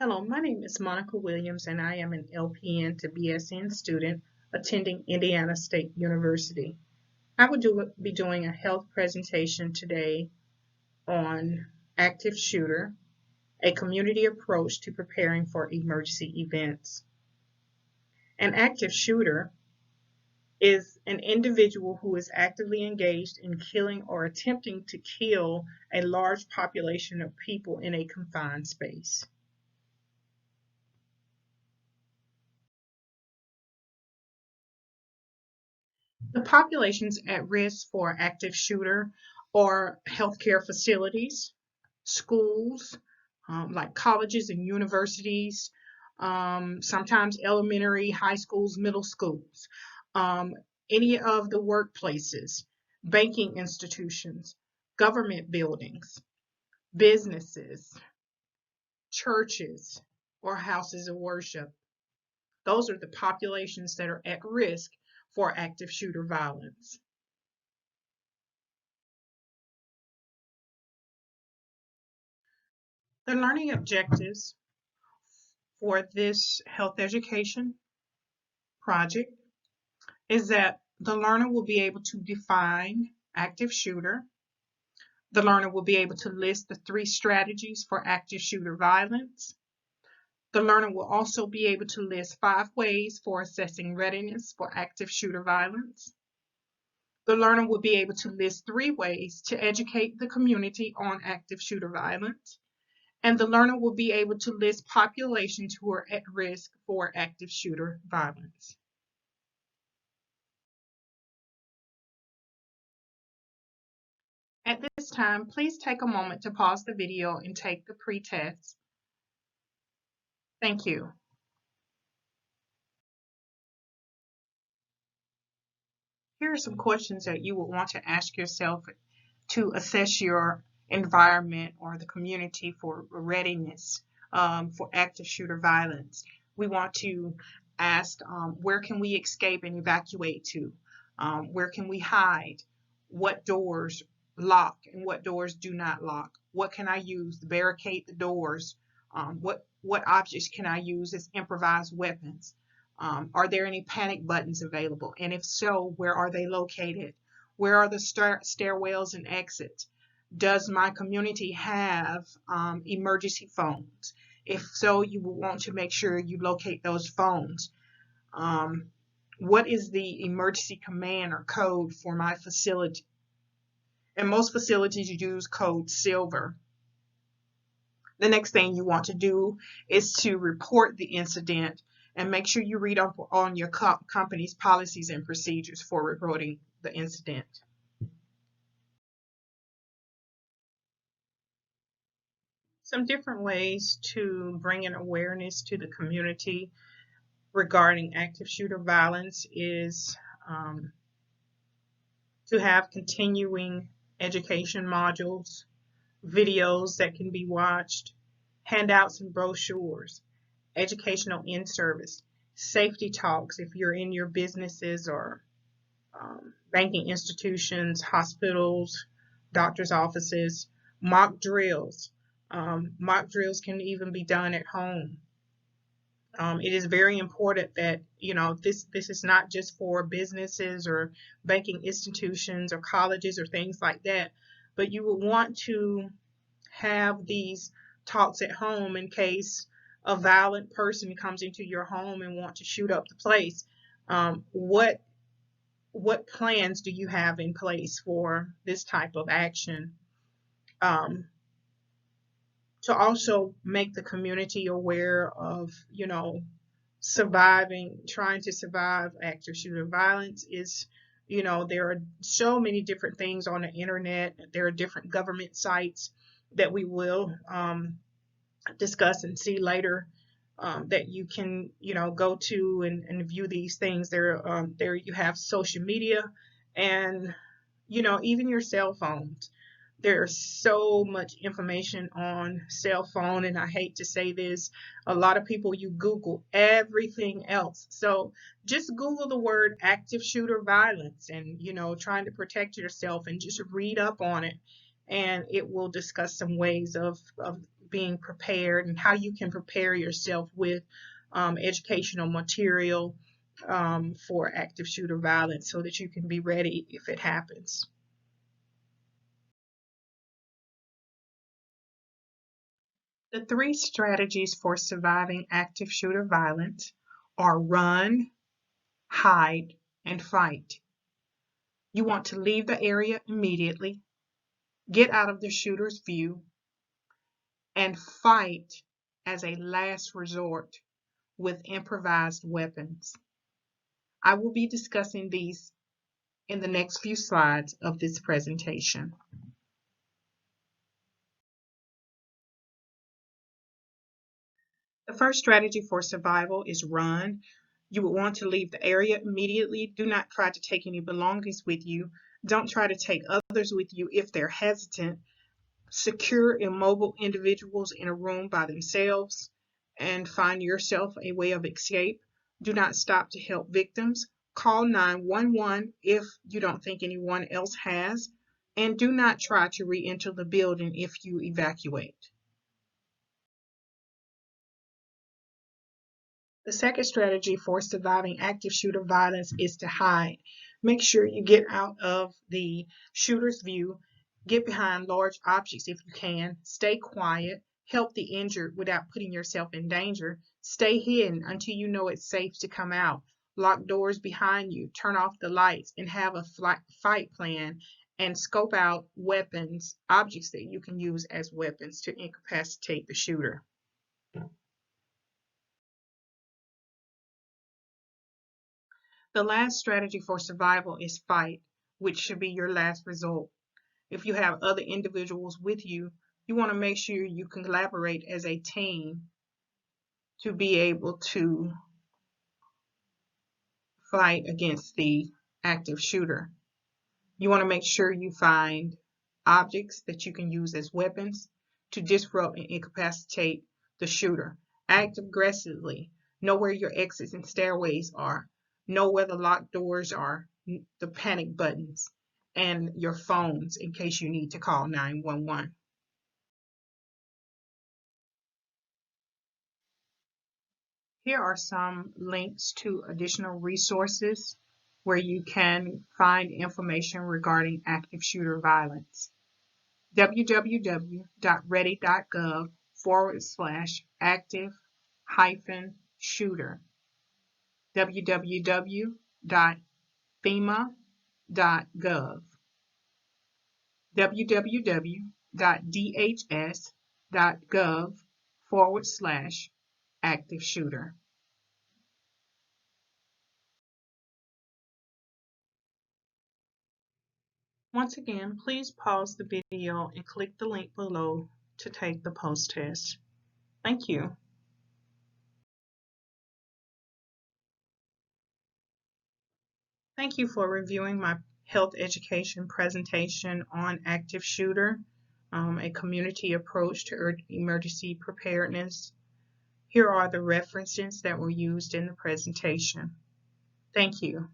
Hello, my name is Monica Williams, and I am an LPN to BSN student attending Indiana State University. I will be doing a health presentation today on active shooter, a community approach to preparing for emergency events. An active shooter is an individual who is actively engaged in killing or attempting to kill a large population of people in a confined space. The populations at risk for active shooter are healthcare facilities, schools, like colleges and universities, sometimes elementary, high schools, middle schools, um, any of the workplaces, banking institutions, government buildings, businesses, churches, or houses of worship. Those are the populations that are at risk for active shooter violence. The learning objectives for this health education project is that the learner will be able to define active shooter. The learner will be able to list the 3 strategies for active shooter violence. The learner will also be able to list 5 ways for assessing readiness for active shooter violence. The learner will be able to list 3 ways to educate the community on active shooter violence. And the learner will be able to list populations who are at risk for active shooter violence. At this time, please take a moment to pause the video and take the pre-test. Thank you. Here are some questions that you would want to ask yourself to assess your environment or the community for readiness for active shooter violence. We want to ask, where can we escape and evacuate to? Where can we hide? What doors lock and what doors do not lock? What can I use to barricade the doors? What objects can I use as improvised weapons? Are there any panic buttons available? And if so, where are they located? Where are the stairwells and exits? Does my community have emergency phones? If so, you will want to make sure you locate those phones. What is the emergency command or code for my facility? And most facilities use code silver. The next thing you want to do is to report the incident and make sure you read up on your company's policies and procedures for reporting the incident. Some different ways to bring an awareness to the community regarding active shooter violence is to have continuing education modules, videos that can be watched, handouts and brochures, educational in-service, safety talks if you're in your businesses or banking institutions, hospitals, doctor's offices, mock drills. Mock drills can even be done at home. It is very important that, this is not just for businesses or banking institutions or colleges or things like that, but you would want to have these talks at home in case a violent person comes into your home and want to shoot up the place. What plans do you have in place for this type of action? To also make the community aware of, trying to survive active shooter violence is, there are so many different things on the internet. There are different government sites that we will discuss and see later that you can, go to and view these things. There you have social media and, even your cell phones. There's so much information on cell phone, and I hate to say this, a lot of people, you Google everything else. So just Google the word active shooter violence and, trying to protect yourself, and just read up on it. And it will discuss some ways of being prepared and how you can prepare yourself with educational material for active shooter violence so that you can be ready if it happens. The 3 strategies for surviving active shooter violence are run, hide, and fight. You want to leave the area immediately, get out of the shooter's view, and fight as a last resort with improvised weapons. I will be discussing these in the next few slides of this presentation. The first strategy for survival is run. You will want to leave the area immediately. Do not try to take any belongings with you. Don't try to take others with you if they're hesitant. Secure immobile individuals in a room by themselves and find yourself a way of escape. Do not stop to help victims. Call 911 if you don't think anyone else has. And do not try to re-enter the building if you evacuate. The second strategy for surviving active shooter violence is to hide. Make sure you get out of the shooter's view, get behind large objects if you can, stay quiet, help the injured without putting yourself in danger, stay hidden until you know it's safe to come out, lock doors behind you, turn off the lights, and have a fight plan, and scope out weapons, objects that you can use as weapons to incapacitate the shooter. The last strategy for survival is fight, which should be your last resort. If you have other individuals with you, you want to make sure you can collaborate as a team to be able to fight against the active shooter. You want to make sure you find objects that you can use as weapons to disrupt and incapacitate the shooter. Act aggressively. Know where your exits and stairways are. Know where the locked doors are, the panic buttons, and your phones in case you need to call 911. Here are some links to additional resources where you can find information regarding active shooter violence. www.ready.gov/active-shooter. www.fema.gov. www.dhs.gov/active shooter. Once again, please pause the video and click the link below to take the post-test. Thank you. Thank you for reviewing my health education presentation on active shooter, a community approach to emergency preparedness. Here are the references that were used in the presentation. Thank you.